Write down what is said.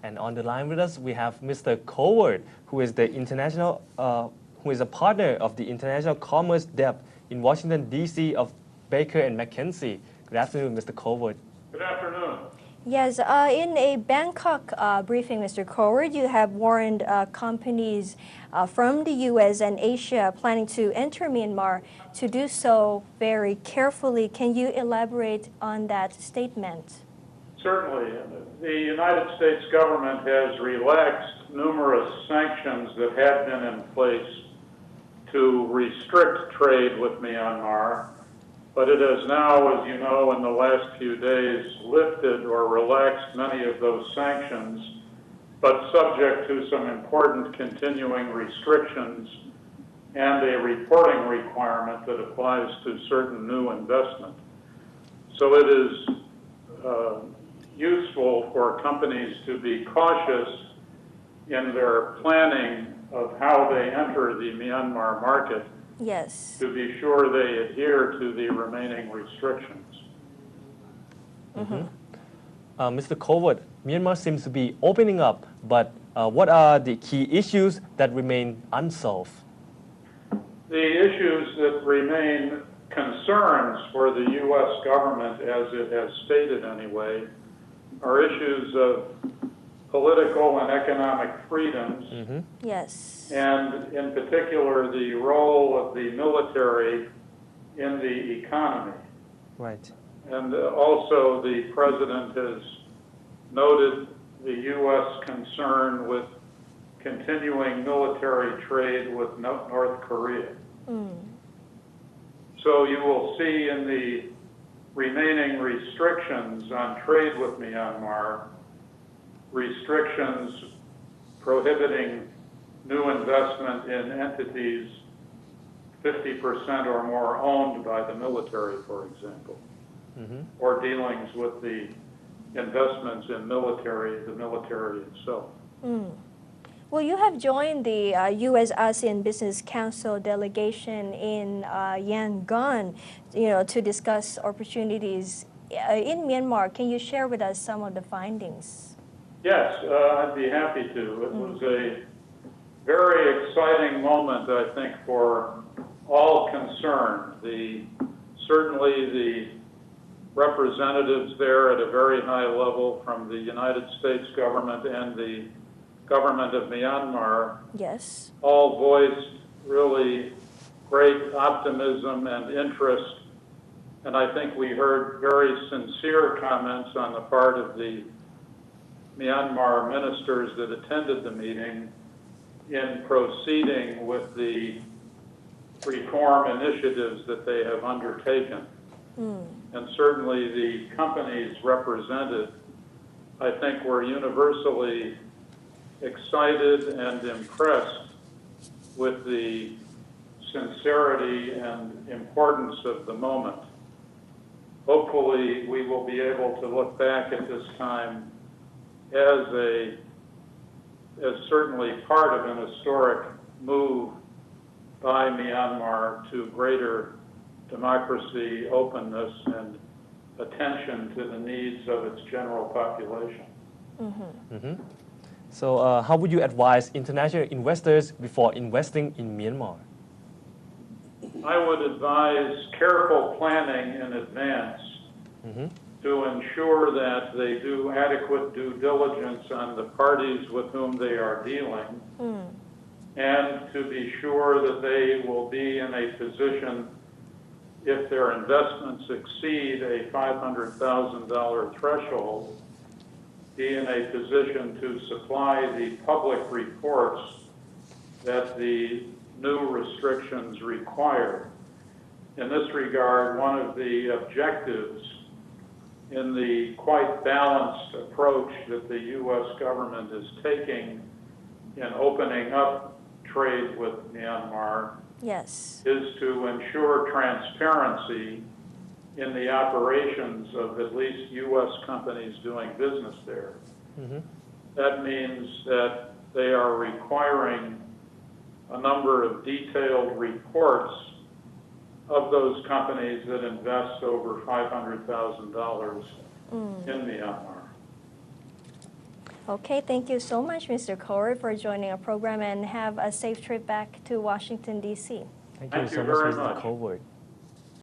And on the line with us, we have Mr. Coward, who is who is a partner of the International Commerce Debt in Washington, D.C. of Baker and McKenzie. Good afternoon, Mr. Coward. Good afternoon. Yes, in a Bangkok briefing, Mr. Coward, you have warned companies from the U.S. and Asia planning to enter Myanmar to do so very carefully. Can you elaborate on that statement? Certainly. The United States government has relaxed numerous sanctions that had been in place to restrict trade with Myanmar, but it has now, as you know, in the last few days, lifted or relaxed many of those sanctions, but subject to some important continuing restrictions and a reporting requirement that applies to certain new investment. So it is useful for companies to be cautious in their planning of how they enter the Myanmar market. Yes. To be sure they adhere to the remaining restrictions. Mr. Coward, Myanmar seems to be opening up, but what are the key issues that remain unsolved? The issues that remain concerns for the U.S. government, as it has stated anyway, are issues of political and economic freedoms. Yes. And in particular, the role of the military in the economy. Right. And also the president has noted the U.S. concern with continuing military trade with North Korea. So you will see in the remaining restrictions on trade with Myanmar, restrictions prohibiting new investment in entities 50% or more owned by the military, for example, or dealings with the investments in the military itself. Well, you have joined the U.S. ASEAN Business Council delegation in Yangon, to discuss opportunities in Myanmar. Can you share with us some of the findings? Yes, I'd be happy to. It was a very exciting moment, I think, for all concerned. Certainly the representatives there at a very high level from the United States government and the government of Myanmar, yes, all voiced really great optimism and interest. And I think we heard very sincere comments on the part of the Myanmar ministers that attended the meeting in proceeding with the reform initiatives that they have undertaken. And certainly the companies represented, I think, were universally excited and impressed with the sincerity and importance of the moment. Hopefully we will be able to look back at this time as certainly part of an historic move by Myanmar to greater democracy, openness, and attention to the needs of its general population. So how would you advise international investors before investing in Myanmar? I would advise careful planning in advance to ensure that they do adequate due diligence on the parties with whom they are dealing, and to be sure that they will be in a position, if their investments exceed a $500,000 threshold, be in a position to supply the public reports that the new restrictions require. In this regard, one of the objectives in the quite balanced approach that the U.S. government is taking in opening up trade with Myanmar yes, is to ensure transparency in the operations of at least U.S. companies doing business there. That means that they are requiring a number of detailed reports of those companies that invest over $500,000 in Myanmar. Okay, thank you so much, Mr. Coward, for joining our program, and have a safe trip back to Washington, D.C. Thank you Thank so you much, very Mr. much. Coward.